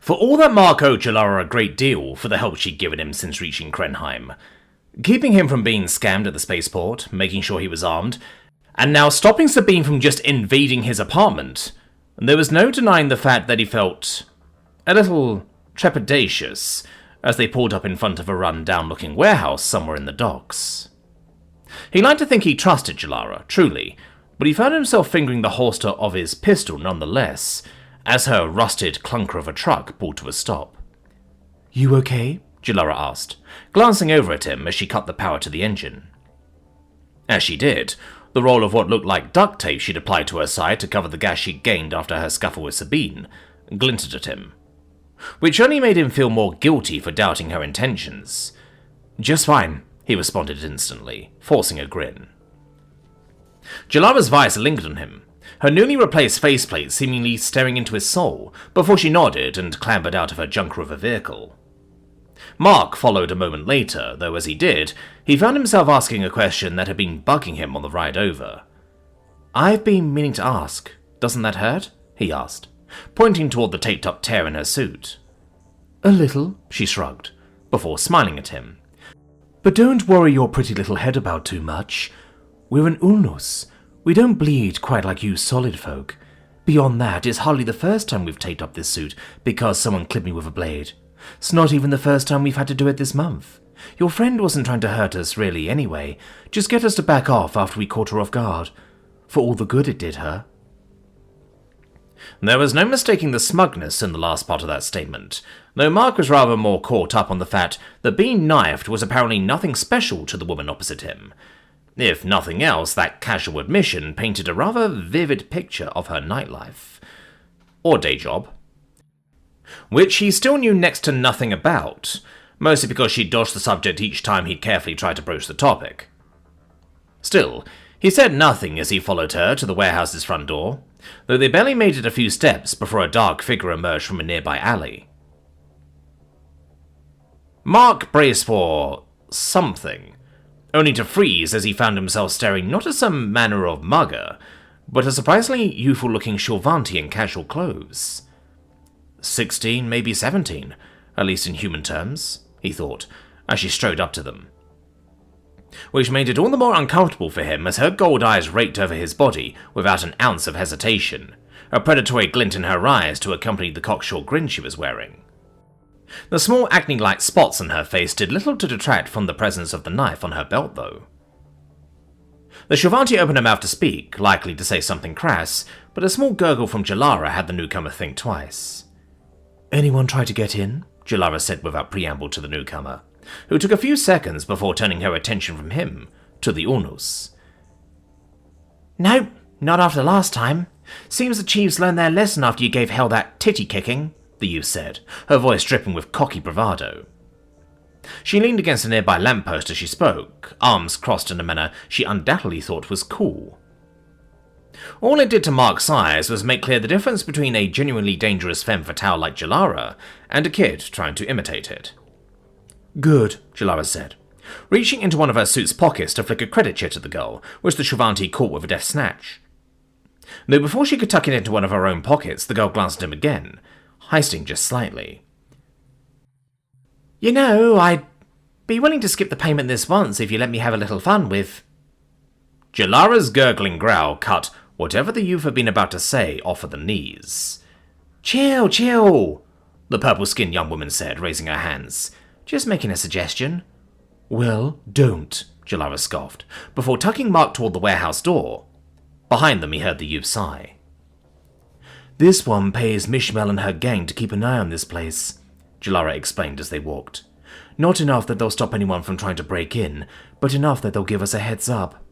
For all that Mark owed Jalara a great deal for the help she'd given him since reaching Krenheim, keeping him from being scammed at the spaceport, making sure he was armed, and now stopping Sabine from just invading his apartment, there was no denying the fact that he felt a little trepidatious as they pulled up in front of a run-down-looking warehouse somewhere in the docks. He liked to think he trusted Jalara, truly, but he found himself fingering the holster of his pistol nonetheless, as her rusted clunker of a truck pulled to a stop. "You okay?" Jalara asked, glancing over at him as she cut the power to the engine. As she did, the roll of what looked like duct tape she'd applied to her side to cover the gas she'd gained after her scuffle with Sabine glinted at him, which only made him feel more guilty for doubting her intentions. "Just fine," he responded instantly, forcing a grin. Jalara's vice lingered on him, her newly replaced faceplate seemingly staring into his soul, before she nodded and clambered out of her junker of a vehicle. Mark followed a moment later, though as he did, he found himself asking a question that had been bugging him on the ride over. "I've been meaning to ask, doesn't that hurt?" he asked, pointing toward the taped-up tear in her suit. "A little," she shrugged, before smiling at him. "But don't worry your pretty little head about too much. We're an Ulnus. We don't bleed quite like you solid folk. Beyond that, it's hardly the first time we've taped up this suit because someone clipped me with a blade. It's not even the first time we've had to do it this month. Your friend wasn't trying to hurt us, really, anyway. Just get us to back off after we caught her off guard. For all the good it did her." There was no mistaking the smugness in the last part of that statement, though Mark was rather more caught up on the fact that being knifed was apparently nothing special to the woman opposite him. If nothing else, that casual admission painted a rather vivid picture of her nightlife. Or day job. Which he still knew next to nothing about, mostly because she dodged the subject each time he'd carefully tried to broach the topic. Still, he said nothing as he followed her to the warehouse's front door, though they barely made it a few steps before a dark figure emerged from a nearby alley. Mark braced for something, only to freeze as he found himself staring not at some manner of mugger, but a surprisingly youthful-looking Shulvanti in casual clothes. 16, maybe 17, at least in human terms, he thought, as she strode up to them. Which made it all the more uncomfortable for him as her gold eyes raked over his body without an ounce of hesitation, a predatory glint in her eyes to accompany the cocksure grin she was wearing. The small acne-like spots on her face did little to detract from the presence of the knife on her belt, though. The Shulvanti opened her mouth to speak, likely to say something crass, but a small gurgle from Jalara had the newcomer think twice. "Anyone try to get in?" Jalara said without preamble to the newcomer, who took a few seconds before turning her attention from him to the Ulnus. "No, not after last time. Seems the chiefs learned their lesson after you gave hell that titty-kicking," the youth said, her voice dripping with cocky bravado. She leaned against a nearby lamppost as she spoke, arms crossed in a manner she undoubtedly thought was cool. All it did to Mark's eyes was make clear the difference between a genuinely dangerous femme fatale like Jalara and a kid trying to imitate it. "Good," Jalara said, reaching into one of her suit's pockets to flick a credit chit at the girl, which the Shulvanti caught with a deft snatch. Though before she could tuck it into one of her own pockets, the girl glanced at him again, heisting just slightly. "You know, I'd be willing to skip the payment this once if you let me have a little fun with..." Jalara's gurgling growl cut whatever the youth had been about to say off at the knees. "Chill, chill," the purple-skinned young woman said, raising her hands. "Just making a suggestion." "Well, don't," Jalara scoffed, before tucking Mark toward the warehouse door. Behind them he heard the youth sigh. "This one pays Mishmel and her gang to keep an eye on this place," Jalara explained as they walked. "Not enough that they'll stop anyone from trying to break in, but enough that they'll give us a heads up."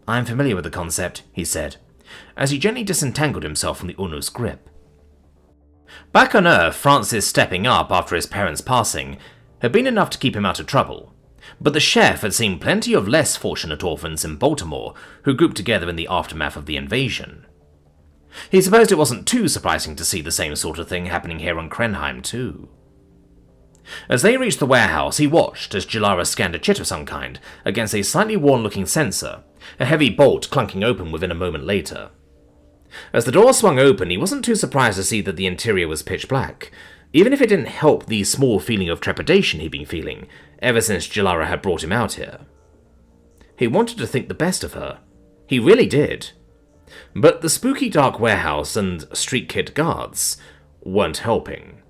"I'm familiar with the concept," he said, as he gently disentangled himself from the Ulnus' grip. Back on Earth, Francis stepping up after his parents' passing had been enough to keep him out of trouble, but the chef had seen plenty of less fortunate orphans in Baltimore who grouped together in the aftermath of the invasion. He supposed it wasn't too surprising to see the same sort of thing happening here on Krenheim too. As they reached the warehouse, he watched as Jalara scanned a chit of some kind against a slightly worn-looking sensor, a heavy bolt clunking open within a moment later. As the door swung open, he wasn't too surprised to see that the interior was pitch black, even if it didn't help the small feeling of trepidation he'd been feeling ever since Jalara had brought him out here. He wanted to think the best of her. He really did. But the spooky dark warehouse and street kid guards weren't helping.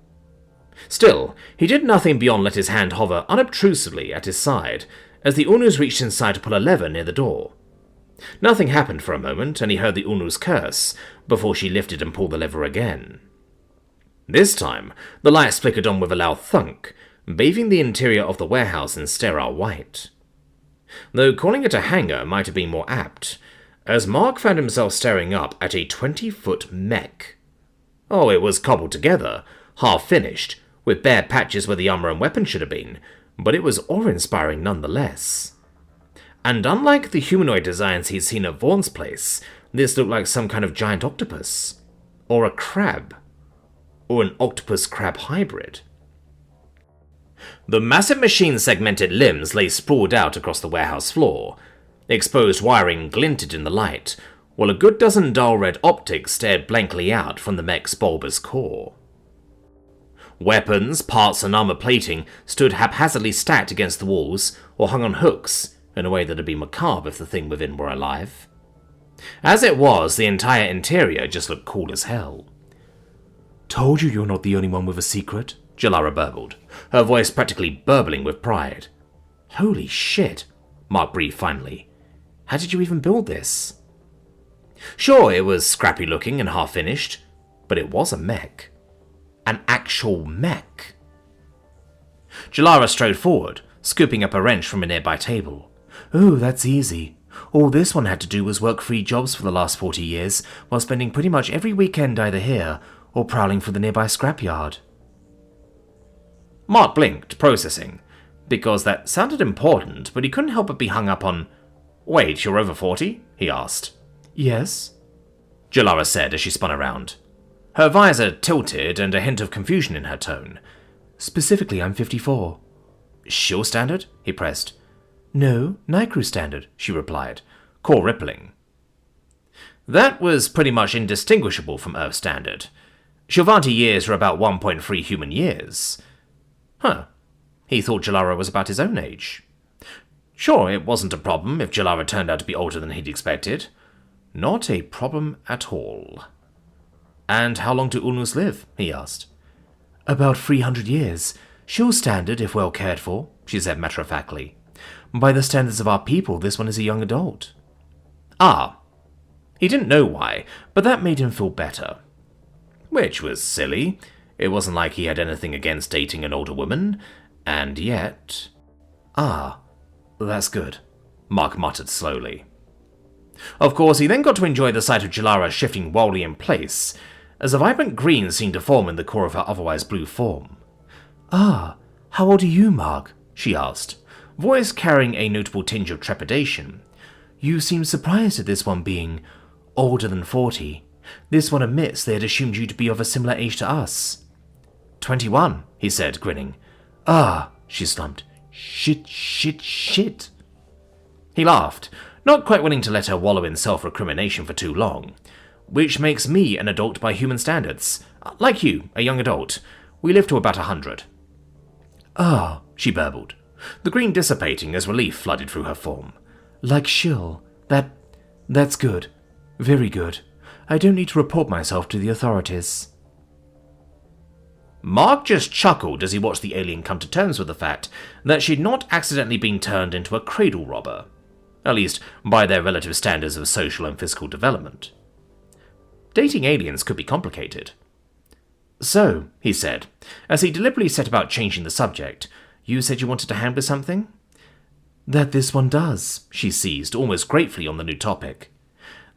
Still, he did nothing beyond let his hand hover unobtrusively at his side as the Unus reached inside to pull a lever near the door. Nothing happened for a moment, and he heard the Unus curse before she lifted and pulled the lever again. This time, the lights flickered on with a loud thunk, bathing the interior of the warehouse in sterile white. Though calling it a hangar might have been more apt, as Mark found himself staring up at a 20-foot mech. Oh, it was cobbled together, half-finished, with bare patches where the armor and weapons should have been, but it was awe-inspiring nonetheless. And unlike the humanoid designs he'd seen at Vaughn's place, this looked like some kind of giant octopus. Or a crab. Or an octopus-crab hybrid. The massive machine's segmented limbs lay sprawled out across the warehouse floor. Exposed wiring glinted in the light, while a good dozen dull red optics stared blankly out from the mech's bulbous core. Weapons, parts, and armor plating stood haphazardly stacked against the walls or hung on hooks in a way that'd be macabre if the thing within were alive. As it was, the entire interior just looked cool as hell. "Told you you're not the only one with a secret," Jalara burbled, her voice practically burbling with pride. "Holy shit," Mark breathed finally. "How did you even build this?" Sure, it was scrappy looking and half finished, but it was a mech. An actual mech. Jalara strode forward, scooping up a wrench from a nearby table. "Oh, that's easy. All this one had to do was work 3 jobs for the last 40 years, while spending pretty much every weekend either here or prowling for the nearby scrapyard." Mark blinked, processing, because that sounded important, but he couldn't help but be hung up on, "Wait, you're over 40? He asked. "Yes," Jalara said as she spun around. Her visor tilted and a hint of confusion in her tone. "Specifically, I'm 54. "Shield standard?" he pressed. "No, Nycru standard," she replied, core rippling. That was pretty much indistinguishable from Earth standard. Shilvanti years were about 1.3 human years. He thought Jalara was about his own age. Sure, it wasn't a problem if Jalara turned out to be older than he'd expected. Not a problem at all. "And how long do Ulnus live?" he asked. "About 300 years. Shield standard, if well cared for," she said matter-of-factly. "By the standards of our people, this one is a young adult." Ah. He didn't know why, but that made him feel better. Which was silly. It wasn't like he had anything against dating an older woman, and yet... "Ah, that's good," Mark muttered slowly. Of course, he then got to enjoy the sight of Jalara shifting wildly in place, as a vibrant green seemed to form in the core of her otherwise blue form. "Ah, how old are you, Mark?" she asked, voice carrying a notable tinge of trepidation. "You seem surprised at this one being older than 40. This one admits they had assumed you to be of a similar age to us." 21, he said, grinning. "Ah," she slumped. Shit. He laughed, not quite willing to let her wallow in self-recrimination for too long. "Which makes me an adult by human standards. Like you, a young adult. We live to about 100. "Ah," she burbled, the green dissipating as relief flooded through her form. "Like Shill. That's good. Very good. I don't need to report myself to the authorities." Mark just chuckled as he watched the alien come to terms with the fact that she'd not accidentally been turned into a cradle robber, at least by their relative standards of social and physical development. Dating aliens could be complicated. "So," he said, as he deliberately set about changing the subject, "you said you wanted to hand with something?" "That this one does," she seized, almost gratefully on the new topic.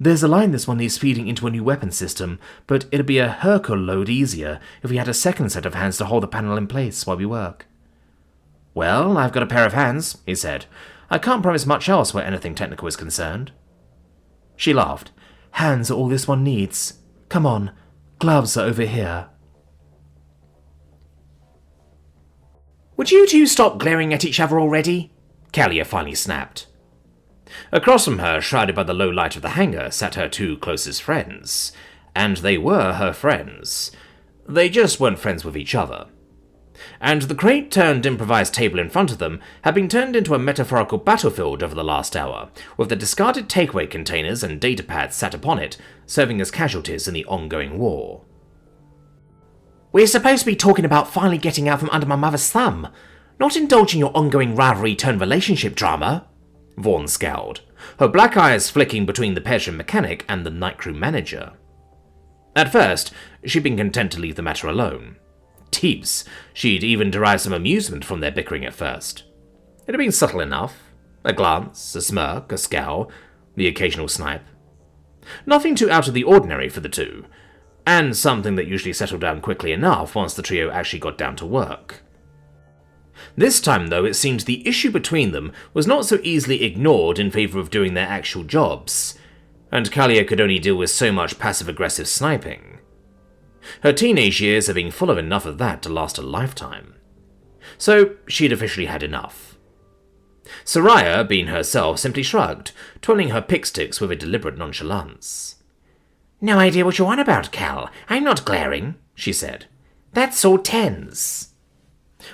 "There's a line this one needs feeding into a new weapon system, but it'd be a Hercule load easier if we had a second set of hands to hold the panel in place while we work." "Well, I've got a pair of hands," he said. "I can't promise much else where anything technical is concerned." She laughed. "Hands are all this one needs. Come on, gloves are over here." "Would you two stop glaring at each other already?" Callia finally snapped. Across from her, shrouded by the low light of the hangar, sat her two closest friends. And they were her friends. They just weren't friends with each other. And the crate-turned-improvised table in front of them had been turned into a metaphorical battlefield over the last hour, with the discarded takeaway containers and datapads sat upon it, serving as casualties in the ongoing war. "We're supposed to be talking about finally getting out from under my mother's thumb, not indulging your ongoing rivalry-turned-relationship drama," Vaughn scowled, her black eyes flicking between the Persian mechanic and the night crew manager. At first, she'd been content to leave the matter alone. Teeps, she'd even derived some amusement from their bickering at first. It had been subtle enough. A glance, a smirk, a scowl, the occasional snipe. Nothing too out of the ordinary for the two, and something that usually settled down quickly enough once the trio actually got down to work. This time, though, it seemed the issue between them was not so easily ignored in favour of doing their actual jobs, and Kalia could only deal with so much passive-aggressive sniping. Her teenage years had been full of enough of that to last a lifetime. So she'd officially had enough. Soraya, being herself, simply shrugged, twirling her picksticks with a deliberate nonchalance. "No idea what you're on about, Cal. I'm not glaring," she said. "That's all tens."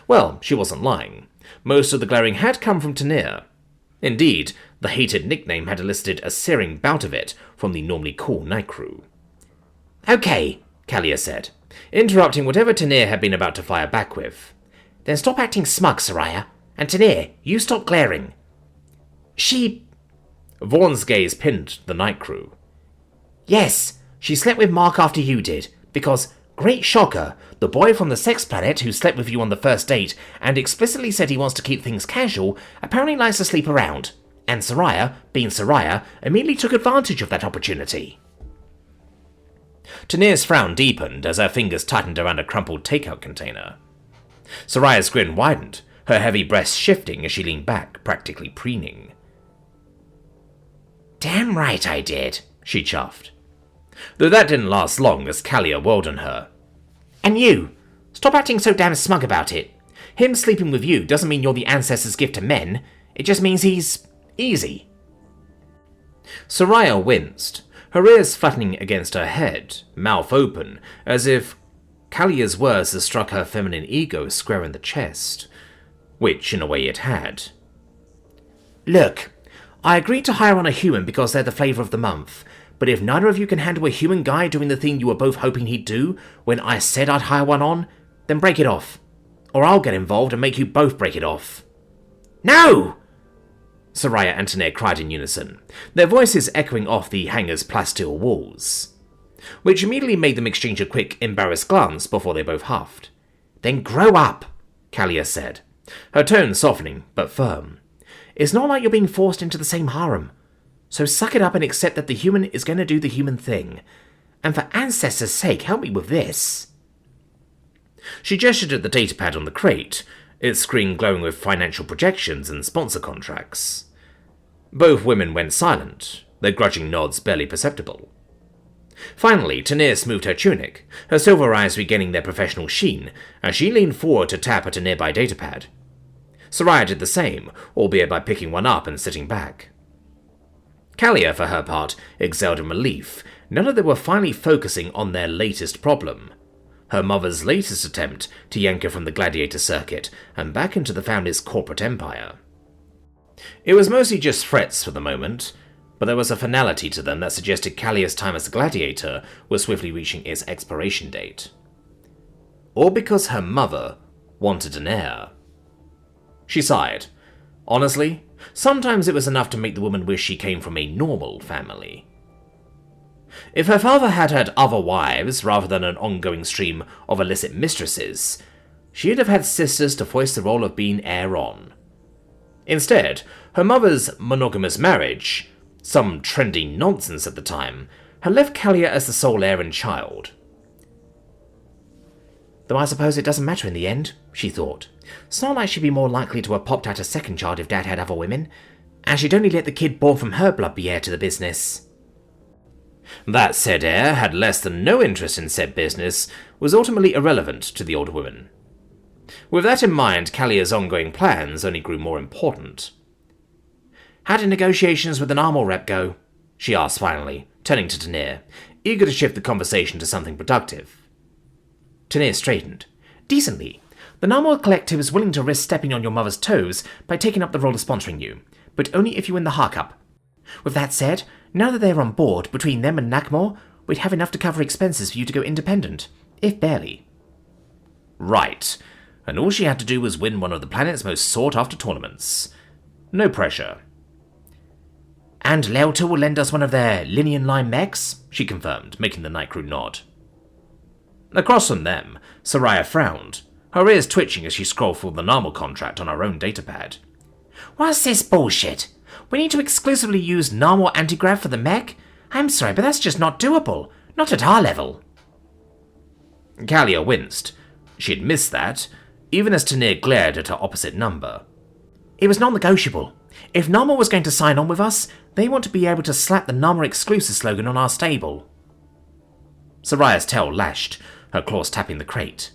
Well, she wasn't lying. Most of the glaring had come from Tanir. Indeed, the hated nickname had elicited a searing bout of it from the normally cool night crew. "Okay," Kalia said, interrupting whatever Tanir had been about to fire back with. "Then stop acting smug, Soraya. And Tanir, you stop glaring." Vaughn's gaze pinned the night crew. "Yes, she slept with Mark after you did, because, great shocker, the boy from the sex planet who slept with you on the first date and explicitly said he wants to keep things casual apparently likes to sleep around. And Soraya, being Soraya, immediately took advantage of that opportunity." Tanir's frown deepened as her fingers tightened around a crumpled takeout container. Soraya's grin widened, her heavy breasts shifting as she leaned back, practically preening. "Damn right I did," she chuffed. Though that didn't last long as Kalia whirled on her. "And you, stop acting so damn smug about it. Him sleeping with you doesn't mean you're the ancestors' gift to men. It just means he's easy." Soraya winced, her ears flattening against her head, mouth open, as if Kalia's words had struck her feminine ego square in the chest, which in a way it had. "Look, I agreed to hire on a human because they're the flavour of the month, but if neither of you can handle a human guy doing the thing you were both hoping he'd do when I said I'd hire one on, then break it off. Or I'll get involved and make you both break it off." "No!" Soraya and Tanir cried in unison, their voices echoing off the hangar's plasteel walls, which immediately made them exchange a quick, embarrassed glance before they both huffed. "Then grow up," Kalia said, her tone softening but firm. "It's not like you're being forced into the same harem. So suck it up and accept that the human is going to do the human thing. And for ancestors' sake, help me with this." She gestured at the datapad on the crate, its screen glowing with financial projections and sponsor contracts. Both women went silent, their grudging nods barely perceptible. Finally, Tanir smoothed her tunic, her silver eyes regaining their professional sheen, as she leaned forward to tap at a nearby datapad. Soraya did the same, albeit by picking one up and sitting back. Kalia, for her part, exhaled in relief, now that they were finally focusing on their latest problem. Her mother's latest attempt to yank her from the gladiator circuit and back into the family's corporate empire. It was mostly just threats for the moment, but there was a finality to them that suggested Kalia's time as a gladiator was swiftly reaching its expiration date. All because her mother wanted an heir. She sighed. Honestly, sometimes it was enough to make the woman wish she came from a normal family. If her father had had other wives rather than an ongoing stream of illicit mistresses, she'd have had sisters to foist the role of being heir on. Instead, her mother's monogamous marriage, some trendy nonsense at the time, had left Kalia as the sole heir and child. "Though I suppose it doesn't matter in the end," she thought. "It's not like she'd be more likely to have popped out a second child if Dad had other women, and she'd only let the kid born from her blood be heir to the business." That said heir had less than no interest in said business was ultimately irrelevant to the old woman. With that in mind, Kalia's ongoing plans only grew more important. How did negotiations with the Narmal rep go? She asked finally, turning to Tanir, eager to shift the conversation to something productive. Tanir straightened. Decently. The Narmal Collective is willing to risk stepping on your mother's toes by taking up the role of sponsoring you, but only if you win the Harkup. With that said, now that they're on board, between them and Nakmor, we'd have enough to cover expenses for you to go independent, if barely. Right, and all she had to do was win one of the planet's most sought-after tournaments. No pressure. And Lealta will lend us one of their Linian Line mechs, she confirmed, making the night crew nod. Across from them, Soraya frowned, her ears twitching as she scrolled through the Narmal contract on her own datapad. What's this bullshit? We need to exclusively use Narmal antigrav for the mech? I'm sorry, but that's just not doable. Not at our level. Kalia winced. She had missed that, even as Tanir glared at her opposite number. It was non-negotiable. If Narmal was going to sign on with us, they want to be able to slap the Narmal exclusive slogan on our stable. Soraya's tail lashed, her claws tapping the crate.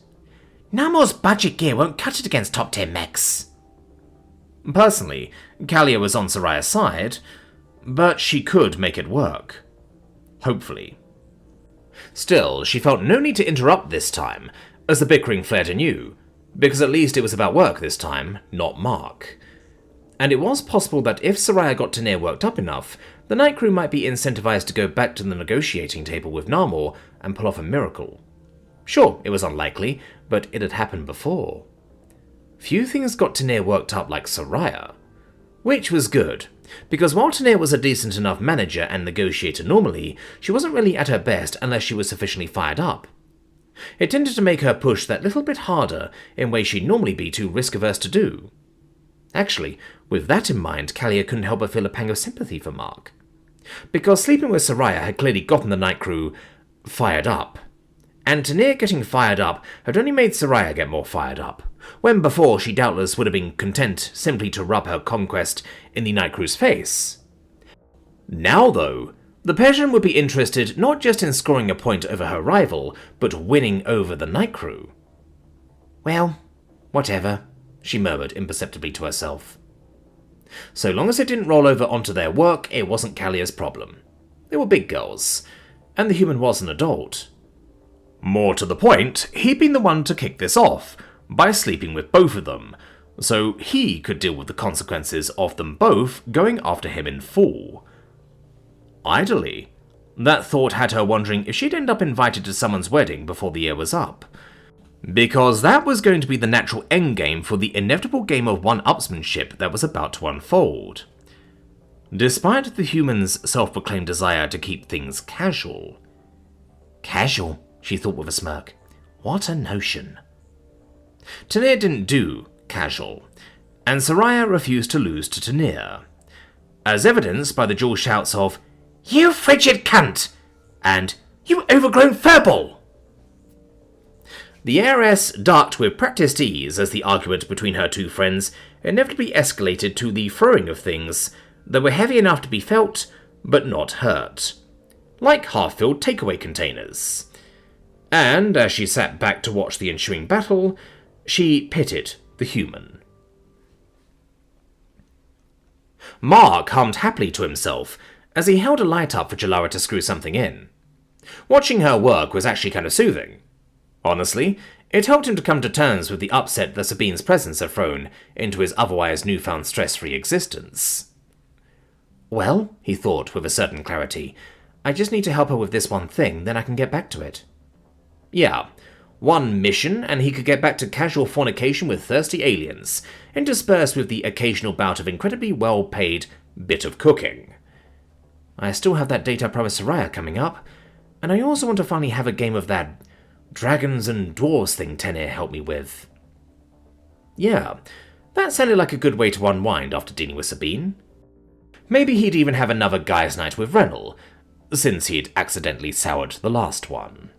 Narmal's budget gear won't cut it against top-tier mechs. Personally, Kalia was on Soraya's side, but she could make it work. Hopefully. Still, she felt no need to interrupt this time, as the bickering flared anew, because at least it was about work this time, not Mark. And it was possible that if Soraya got Tanir worked up enough, the night crew might be incentivized to go back to the negotiating table with Narmal and pull off a miracle. Sure, it was unlikely, but it had happened before. Few things got Tanir worked up like Soraya. Which was good, because while Tanir was a decent enough manager and negotiator normally, she wasn't really at her best unless she was sufficiently fired up. It tended to make her push that little bit harder in ways she'd normally be too risk-averse to do. Actually, with that in mind, Kalia couldn't help but feel a pang of sympathy for Mark. Because sleeping with Soraya had clearly gotten the night crew fired up. And Tanir getting fired up had only made Soraya get more fired up, when before she doubtless would have been content simply to rub her conquest in the night crew's face. Now, though, the Persian would be interested not just in scoring a point over her rival, but winning over the night crew. Well, whatever, she murmured imperceptibly to herself. So long as it didn't roll over onto their work, it wasn't Kalia's problem. They were big girls, and the human was an adult. More to the point, he'd been the one to kick this off, by sleeping with both of them, so he could deal with the consequences of them both going after him in full. Idly, that thought had her wondering if she'd end up invited to someone's wedding before the year was up. Because that was going to be the natural endgame for the inevitable game of one-upsmanship that was about to unfold. Despite the human's self-proclaimed desire to keep things casual. Casual, she thought with a smirk. What a notion. Tanir didn't do casual, and Soraya refused to lose to Tanir, as evidenced by the dual shouts of, "You frigid cunt!" and "You overgrown furball!" The heiress ducked with practiced ease as the argument between her two friends inevitably escalated to the throwing of things that were heavy enough to be felt, but not hurt, like half-filled takeaway containers. And as she sat back to watch the ensuing battle, she pitied the human. Mark hummed happily to himself as he held a light up for Jalara to screw something in. Watching her work was actually kind of soothing. Honestly, it helped him to come to terms with the upset that Sabine's presence had thrown into his otherwise newfound stress-free existence. Well, he thought with a certain clarity, I just need to help her with this one thing, then I can get back to it. Yeah, one mission and he could get back to casual fornication with thirsty aliens, interspersed with the occasional bout of incredibly well-paid bit of cooking. I still have that date I promised Soraya coming up, and I also want to finally have a game of that dragons and dwarves thing Tanir helped me with. Yeah, that sounded like a good way to unwind after dealing with Sabine. Maybe he'd even have another guys' night with Renal, since he'd accidentally soured the last one.